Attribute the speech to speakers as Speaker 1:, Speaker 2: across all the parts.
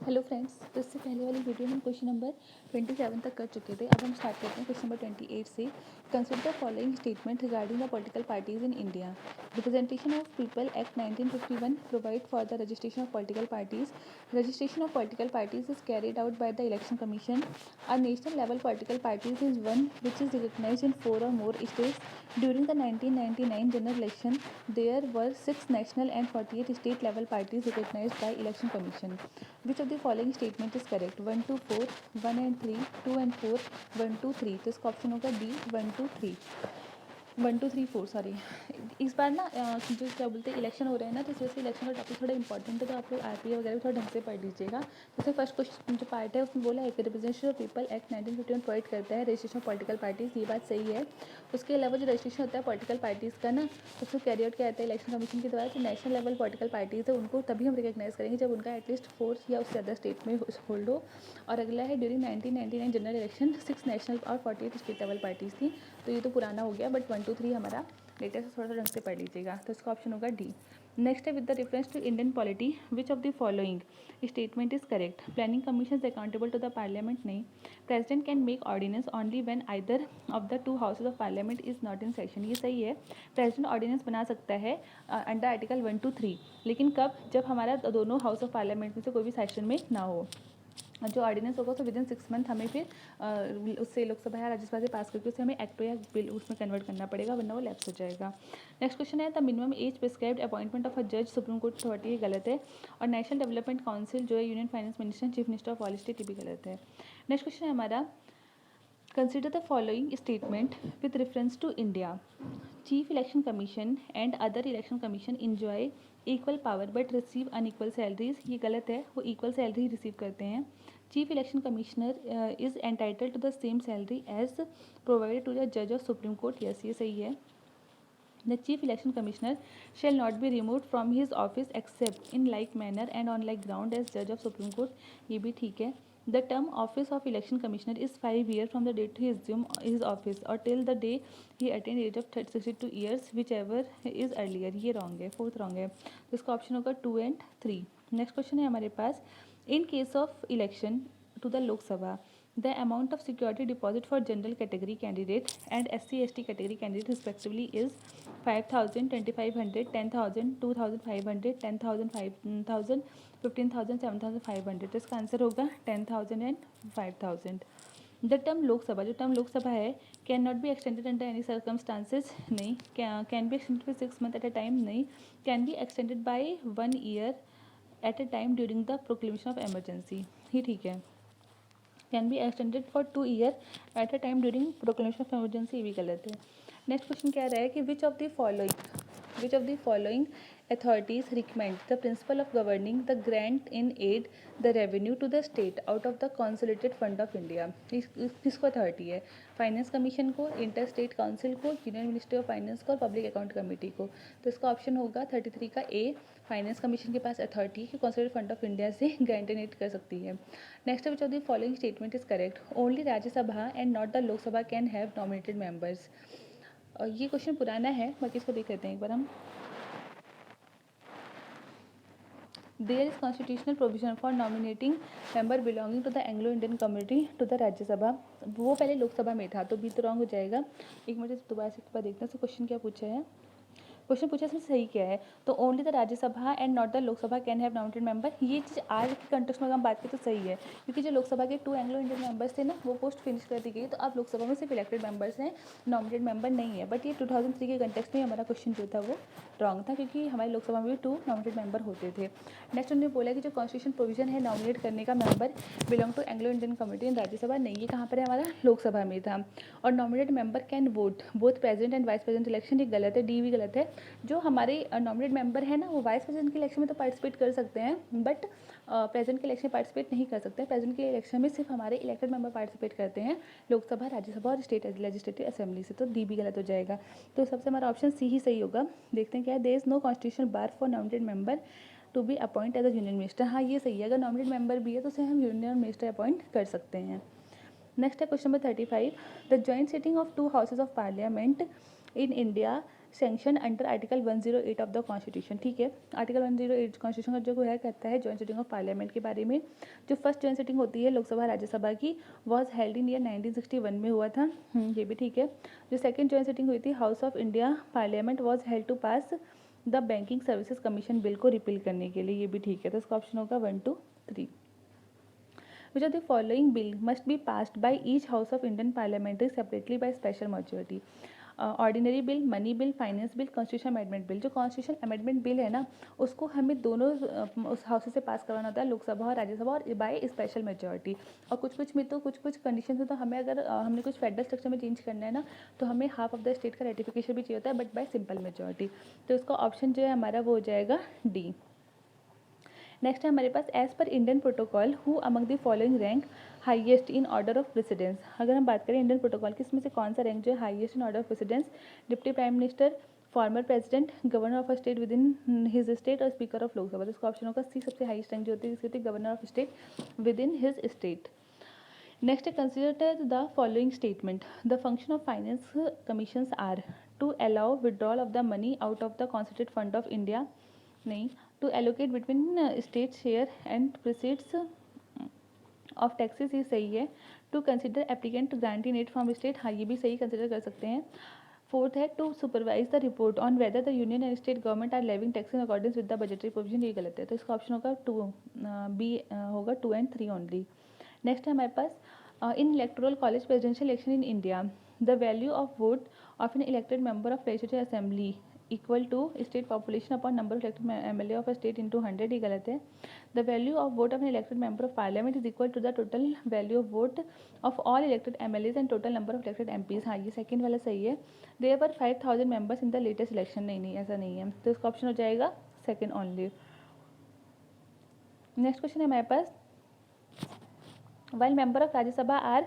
Speaker 1: Hello friends, तो इससे पहले वाली वीडियो में हम क्वेश्चन नंबर 27 तक कर चुके थे। अब हम स्टार्ट करते हैं क्वेश्चन नंबर 28 से। Consider the following statement regarding the political parties in India. Representation of people act 1951 provide for the registration of political parties. Registration of political parties is carried out by the election commission. A national level political parties is one which is recognised in 4 or more states. During the 1999 general election, there were 6 national and 48 state level parties recognized by Election Commission. Which of the following statement is correct? 1 to 4, 1 and 3, 2 and 4, 1 to 3. तो इसका option होगा D 1 to 3, 1 2 3 4 sorry. इस बार ना जो क्या बोलते हैं election हो रहे हैं ना, तो इस वजह से इलेक्शन का टॉपिक थोड़ा इंपॉर्टेंट है, तो आप लोग आरपीए वगैरह भी थोड़ा ढंग से पढ़ लीजिएगा। जैसे फर्स्ट क्वेश्चन जो पार्ट है उसमें बोला है कि representation of people act 1951 provide करता है रजिस्ट्रेशन ऑफ पॉलिटिकल पार्टीज, ये बात सही है। उसके अलावा जो रजिस्ट्रेशन होता है पॉलिटिकल पार्टीज़ का ना, उसको कैरी आउट किया जाता है इलेक्शन कमीशन के द्वारा। जो नेशनल लेवल पॉलिटिकल पार्टीज़ है उनको तभी हम रिकग्नाइज करेंगे जब उनका एटलीस्ट 4 या उससे ज़्यादा स्टेट में होल्ड हो। और अगला है ड्यूरिंग 1999 जनरल इलेक्शन 6 नेशनल और 48 स्टेट लेवल पार्टीज़ थी, तो ये तो पुराना हो गया, बट 1 2 3 हमारा लेटेस्ट थोड़ा सा ढंग से पढ़ लीजिएगा। तो इसका ऑप्शन होगा डी। नेक्स्ट है with the reference to Indian polity which of the following statement is correct? Planning commission is accountable to the parliament, नहीं। President can make ordinance only when either of the 2 houses of parliament is not in session, ये सही है। President ordinance बना सकता है under article 1 to 3, लेकिन कब? जब हमारा दोनों हाउस ऑफ पार्लियामेंट में से कोई भी सेशन में ना हो। जो ऑर्डिनेंस होगा तो विदिन 6 मंथ हमें फिर उससे लोकसभा या राज्यसभा से पास करके उसे हमें एक्ट या बिल उसमें कन्वर्ट करना पड़ेगा, वरना वो लैप्स हो जाएगा। नेक्स्ट क्वेश्चन है the minimum age prescribed appointment of a जज सुप्रीम कोर्ट अथॉरिटी, ये गलत है। और नेशनल डेवलपमेंट काउंसिल जो है union finance minister chief minister of all state, ये भी गलत है। नेक्स्ट क्वेश्चन है हमारा consider the following statement with reference to India. Chief election commission and other election commission enjoy equal power but receive unequal salaries, ये गलत है, वो इक्वल सैलरी रिसीव करते हैं। Chief election commissioner is entitled to the same salary as provided to the जज of supreme court, yes ये सही है। The chief election commissioner shall not be removed from his office except in like manner and on like ground as judge of Supreme Court, ये भी ठीक है। The term office of election commissioner is 5 years from the date he assumed his office or till the day he attained age of 62 years, whichever is earlier, ये wrong है, fourth wrong है। तो इसका option होगा 2 and 3। Next question है हमारे पास in case of election to the Lok Sabha, the amount of security deposit for general category candidate and SC/ST category candidate respectively is 5,000, 2,500, 10,000, 2,500, 10,000, 5,000, 15,000, 7,500। तो इसका आंसर होगा 10,000 and 5,000। द टर्म लोकसभा, जो term Lok Sabha है can not be extended under any circumstances, नहीं। Can be extended for 6 months at a time, नहीं। Can be extended by 1 year at a time during the proclamation of emergency, ही ठीक है। Can be extended for 2 years at a time during proclamation of emergency, ये भी गलत है। Next question क्या रहा है कि विच of the following authorities recommend the principle of governing the grant in aid the revenue to the state out of the consolidated fund of India, किसको authority है? फाइनेंस कमीशन को, इंटर स्टेट काउंसिल को, union ministry of finance को और public account committee को। तो इसका option होगा 33 का ए, फाइनेंस कमीशन के पास अथॉरिटी कि कॉन्सोलिडेटेड फंड ऑफ इंडिया से ग्रांट एंड एड कर सकती है। Next which of the following statement is correct? Only Rajya Sabha and not the Lok Sabha can have nominated members. और ये क्वेश्चन पुराना है, बाकी इसको देख लेते हैं एक बार हम। There is constitutional provision for nominating member belonging to the Anglo-Indian community to the Rajya Sabha, वो पहले लोकसभा में था, तो बी तो रॉन्ग हो जाएगा। एक मिनट दोबारा से एक बार देखते हैं। तो क्वेश्चन क्या पूछा है? क्वेश्चन पूछा इसमें सही क्या है? तो only the Rajya Sabha and not the Lok Sabha can have nominated member, ये चीज़ आज के कंटेक्स्ट में अगर हम बात करें तो सही है, क्योंकि जो लोकसभा के 2 एंग्लो इंडियन मेंबर्स थे ना, वो पोस्ट फिनिश कर दी गई, तो अब लोकसभा में सिर्फ इलेक्टेड मेंबर्स हैं, नॉमिनेटेड मेंबर नहीं है। बट ये 2003 के कंटेक्स्ट में हमारा क्वेश्चन जो था वो रॉन्ग था, क्योंकि हमारी लोकसभा में भी 2 नॉमिनेटेड मेंबर होते थे। नेक्स्ट उन्होंने बोला कि जो कॉन्स्टिट्यूशन प्रोविजन है नॉमिनेट करने का member belong to Anglo Indian community in Rajya Sabha, नहीं, ये कहाँ पर है? हमारा लोकसभा में था। और nominated member can vote both president and vice president election, ये गलत है, डी भी गलत है। जो हमारे नॉमिनेटेड मेंबर है ना, वो वाइस प्रेसिडेंट के इलेक्शन में तो पार्टिसिपेट कर सकते हैं, बट प्रेसिडेंट के इलेक्शन में पार्टिसिपेट नहीं कर सकते हैं। प्रेसिडेंट के इलेक्शन में सिर्फ हमारे इलेक्टेड मेंबर पार्टिसिपेट करते हैं, लोकसभा, राज्यसभा और स्टेट लेजिस्लेटिव असेंबली से, तो डी भी गलत हो जाएगा। तो सबसे हमारा ऑप्शन सी ही सही होगा। देखते हैं क्या है। There is no constitutional bar for nominated member to be appoint as a union minister, हाँ ये सही है, अगर नॉमिनेटेड मेंबर भी है तो उसे हम यूनियन मिनिस्टर अपॉइंट कर सकते हैं। नेक्स्ट है question number 35। The joint sitting of 2 houses of parliament in India sanction under article 108 of the constitution. ठीक है, आर्टिकल 108 कॉन्स्टिट्यूशन का जो है कहता है जॉइंट सिटिंग ऑफ पार्लियामेंट के बारे में। जो फर्स्ट जॉइंट सिटिंग होती है लोकसभा राज्यसभा की वॉज हेल्ड इन ईयर 1961 में हुआ था। ये भी ठीक है। जो सेकेंड जॉइंट सिटिंग हुई थी house of India parliament was held to pass the banking services commission bill को रिपील करने के लिए। ये भी ठीक है, तो इसका ऑप्शन होगा 1, 2, 3। Which of the following bill must be passed by each house of Indian parliamentary separately by special majority? Ordinary bill, money bill, finance bill, constitution amendment bill. जो कॉन्स्टिट्यूशन अमेंडमेंट बिल है ना उसको हमें दोनों उस house से पास करवाना होता है, लोकसभा और राज्यसभा, और बाय स्पेशल मेजोरिटी। और कुछ में तो कुछ कंडीशन में तो हमें अगर हमने कुछ फेडरल स्ट्रक्चर में चेंज करना है ना तो हमें हाफ ऑफ द स्टेट का रेटिफिकेशन भी चाहिए होता है, बट बाय सिंपल मेजोरिटी। तो इसका ऑप्शन जो है हमारा वो हो जाएगा डी। नेक्स्ट है हमारे पास as per Indian protocol who among the following rank highest in order of precedence. अगर हम बात करें इंडियन प्रोटोकॉल की इसमें से कौन सा रैंक जो है highest in order of precedence, deputy prime minister, former president, governor of a state within his state और स्पीकर ऑफ लोकसभा। तो इसका ऑप्शन होगा सी। सबसे हाईएस्ट रैंक जो होती है इसकी होती है governor of state within his state. Next है consider the following statement. The function of finance commissions are to allow withdrawal of the money out of the constituted fund of India, नहीं, to allocate between state share and proceeds of taxes, ये सही है। To consider applicant granting aid from state, हाँ ये भी सही consider कर सकते हैं। फोर्थ है to supervise the report on whether the union and state government are levying tax in accordance with the budgetary provision, ये गलत है। तो इसका ऑप्शन होगा 2, बी होगा 2 and 3 ओनली। नेक्स्ट है हमारे पास in electoral college presidential election in India the value of vote of an elected member of legislative assembly equal to state population upon number of elected MLA of a state into 100, ये गलत है। The value of vote of an elected member of parliament is equal to the total value of vote of all elected MLAs and total number of elected MPs, हाँ ये second वाला सही है। There were 5000 members in the latest election, नहीं ऐसा नहीं है, तो इसका ऑप्शन हो जाएगा सेकंड ओनली। नेक्स्ट क्वेश्चन है हमारे पास while member of Rajya Sabha are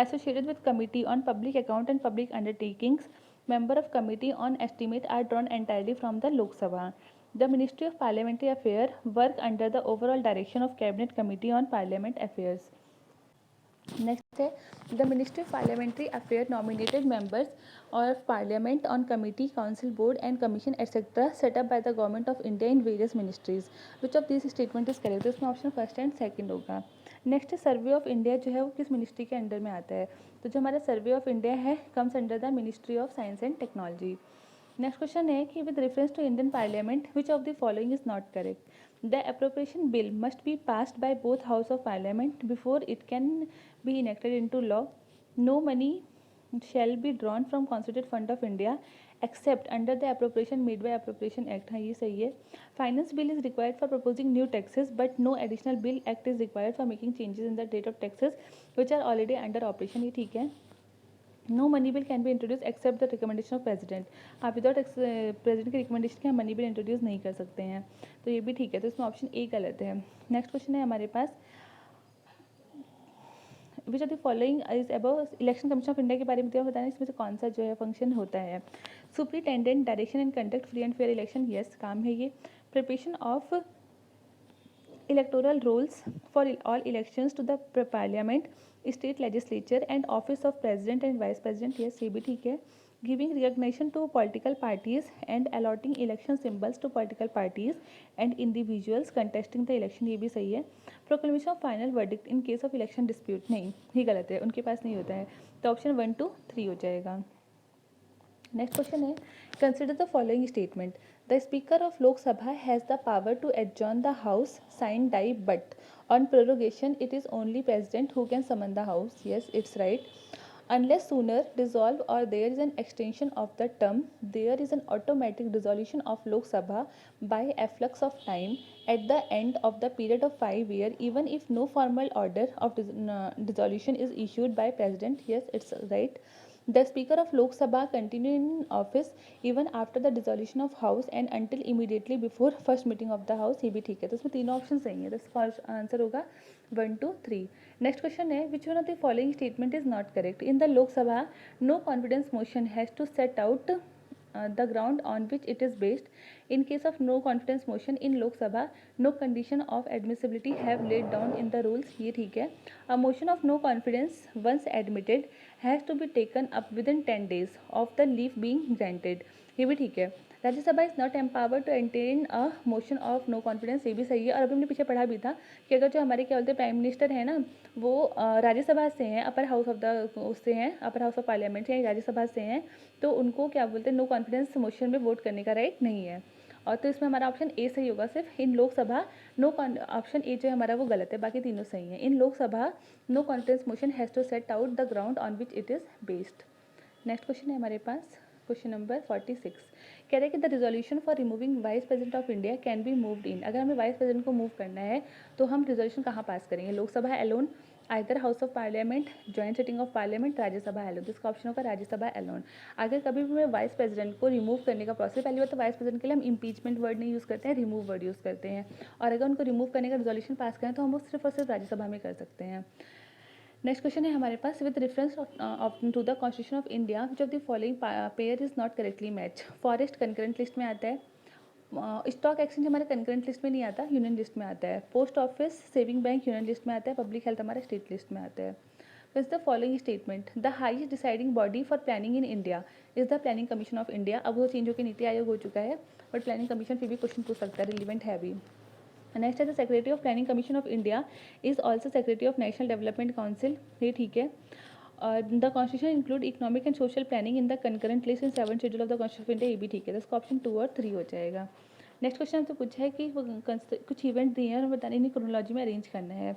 Speaker 1: associated with committee on public account and public undertakings, member of committee on estimate are drawn entirely from the Lok Sabha. The Ministry of Parliamentary Affairs work under the overall direction of Cabinet Committee on Parliament Affairs. Next है the Ministry of Parliamentary Affairs nominated members of Parliament on committee, council, board and commission etc. set up by the Government of India in various ministries. Which of these statement is correct? तो इसमें option first and second होगा। Next है सर्वे of India जो है वो किस ministry के under में आता है? तो जो हमारा सर्वे ऑफ इंडिया है comes under the ministry of science and technology. Next question है कि with reference to Indian parliament which of the following is not correct? The appropriation bill must be passed by both house of parliament before it can be enacted into law. No money shall be drawn from constituted fund of India except under the appropriation made by appropriation act, हाँ ये सही है। Finance bill is required for proposing new taxes but no additional bill act is required for making changes in the rate of taxes which are already under operation, ये ठीक है। No money bill can be introduce except the recommendation of president, आप without president की recommendation के हम money bill introduce नहीं कर सकते हैं, तो ये भी ठीक है। तो इसमें ऑप्शन ए गलत है। नेक्स्ट क्वेश्चन है हमारे पास which of the following is above election commission of India के बारे में बताना, इसमें से कौन सा जो है फंक्शन होता है? Superintendent direction and conduct free and fair election, yes काम है ये। Preparation of electoral rolls for all elections to the parliament, state legislature and office of president and vice president, yes ये भी ठीक है। giving recognition to political parties and allotting election symbols to political parties and individuals contesting the election, ये भी सही है। proclamation of final verdict in case of election dispute, नहीं ही गलत है, उनके पास नहीं होता है, तो ऑप्शन 1, 2, 3 हो जाएगा। नेक्स्ट क्वेश्चन है consider the following statement. The speaker of Lok Sabha has the power to adjourn the house sine die but on prorogation it is only president who can summon the house, yes it's right. Unless sooner dissolved or there is an extension of the term, there is an automatic dissolution of Lok Sabha by efflux of time at the end of the period of 5 years, even if no formal order of dissolution is issued by president, yes it's right. The Speaker of Lok Sabha continue in office even after the dissolution of House and until immediately before first meeting of the House, ये भी ठीक है। तो इसमें तीनों option सही है, तो इसका आंसर होगा 1, 2, 3। नेक्स्ट क्वेश्चन है which one of the following statement is not correct? In the Lok Sabha no confidence motion has to set out the ground on which it is based. In case of no confidence motion in Lok Sabha, no condition of admissibility have laid down in the rules, ये ठीक है। A motion of no confidence once admitted has to be taken up within 10 days of the leave being granted. ये भी ठीक है। Rajya Sabha is not empowered to entertain a motion of no confidence, ये भी सही है। और अभी हमने पीछे पढ़ा भी था कि अगर जो हमारे क्या बोलते हैं प्राइम मिनिस्टर है ना, वो राज्यसभा से हैं, अपर हाउस ऑफ द उससे हैं, अपर हाउस ऑफ पार्लियामेंट या राज्यसभा से हैं, तो उनको क्या बोलते हैं नो कॉन्फिडेंस मोशन में वोट करने का राइट नहीं है। और तो इसमें हमारा ऑप्शन ए सही होगा। सिर्फ इन लोकसभा नो ऑप्शन ए जो है हमारा वो गलत है, बाकी तीनों सही हैं। In Lok Sabha no confidence motion has to set out the ground on which it is based. Next question है हमारे पास क्वेश्चन नंबर 46। कह रहे हैं कि the resolution for removing vice president of India can be moved in. अगर हमें vice president को move करना है तो हम रिजोल्यूशन कहाँ पास करेंगे? Lok Sabha alone, either house of parliament, joint sitting of parliament, Rajya Sabha alone. तो इसका ऑप्शन होगा राज्यसभा एलोन। अगर कभी भी मैं वाइस प्रेसिडेंट को रिमूव करने का प्रोसेस, पहली बात तो वाइस प्रेसिडेंट के लिए हम इम्पीचमेंट वर्ड नहीं यूज़ करते हैं, रिमूव वर्ड यूज़ करते हैं। और अगर उनको रिमूव करने का रिजोल्यूशन पास करें तो हम वो सिर्फ और सिर्फ राज्यसभा में कर सकते हैं। नेक्स्ट क्वेश्चन है हमारे पास, with reference to the constitution of India which of the following pair is not correctly match. Forest concurrent list में आता है, स्टॉक एक्सचेंज हमारे कंकरेंट लिस्ट में नहीं आता, यूनियन लिस्ट में आता है। Post office saving bank union list में आता है, पब्लिक हेल्थ हमारा स्टेट लिस्ट में आता है। Is the following statement the highest deciding body for planning in India is the planning commission of India. अब वो चेंज होकर नीति आयोग हो चुका है, बट प्लानिंग कमीशन फिर भी क्वेश्चन पूछ सकता है, रिलीवेंट है अभी। नेक्स्ट है the secretary of planning commission of India is also secretary of national development council, ये ठीक है। The constitution include economic and social planning in the concurrent list in 7 schedule of the constitution of India, ये भी ठीक है। तो इसका option 2 और 3 हो जाएगा। नेक्स्ट क्वेश्चन हमसे पूछा है कि कुछ इवेंट दिए हैं और बताने इन्हीं क्रोनोलॉजी में अरेंज करना है।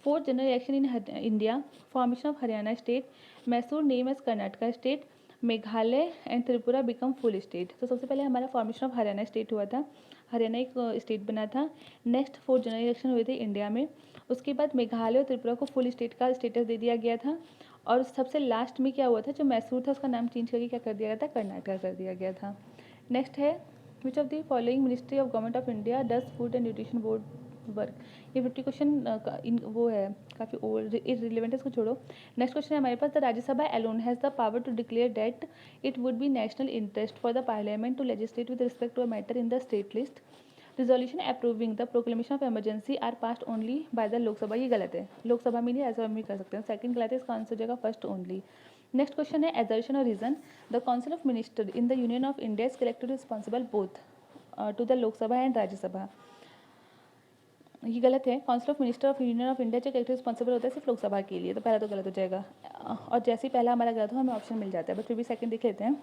Speaker 1: 4th general election in India, formation of Haryana state, Mysore name as Karnataka state, Meghalaya and Tripura become full state. तो सबसे पहले हमारा फॉर्मेशन ऑफ हरियाणा स्टेट हुआ था, हरियाणा एक स्टेट बना था। नेक्स्ट 4th जनरल इलेक्शन हुए थे इंडिया में, उसके बाद मेघालय और त्रिपुरा को फुल स्टेट का स्टेटस दे दिया गया था। और सबसे लास्ट में क्या हुआ था, जो मैसूर था उसका नाम चेंज करके क्या कर दिया गया था, कर्नाटका कर दिया गया था। नेक्स्ट है विच of the following ministry of government of India does food and nutrition board work. ये 50 क्वेश्चन वो है, काफ़ी ओल्ड इरिलेवेंट है, इसको छोड़ो। नेक्स्ट क्वेश्चन है हमारे पास, the Rajya Sabha alone has the power to declare that it would be national interest for the parliament to legislate with respect to a matter in the state list. Resolution approving the proclamation of emergency are passed only by the Lok Sabha, ये गलत है, लोकसभा में नहीं राज्यसभा में कर सकते हैं। Second गलत है, इसका आंसर हो जाएगा फर्स्ट ओनली। नेक्स्ट क्वेश्चन है एजर्शन और reason, the council of minister in the union of India is collected responsible both to the Lok Sabha and Rajya Sabha, ये गलत है। Council of minister of union of India जो कलेक्टर रिस्पॉन्सिबल होता है सिर्फ लोकसभा के लिए, तो पहला तो गलत हो जाएगा। और जैसे ही पहला हमारा गलत हो हमें ऑप्शन मिल जाता है, बट फिर भी सेकंड देख लेते हैं।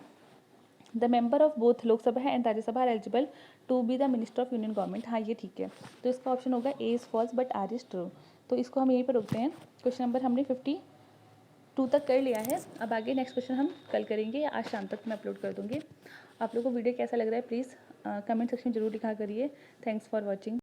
Speaker 1: The member of both Lok Sabha and Rajya Sabha are eligible to be the minister of union government, हाँ ये ठीक है। तो इसका ऑप्शन होगा A is false but R is true. तो इसको हम यहीं पर रोकते हैं। क्वेश्चन नंबर हमने 52 तक कर लिया है। अब आगे नेक्स्ट क्वेश्चन हम कल करेंगे या आज शाम तक मैं अपलोड कर दूँगी। आप लोगों को वीडियो कैसा लग रहा है प्लीज़ कमेंट सेक्शन में जरूर लिखा करिए। Thanks for watching.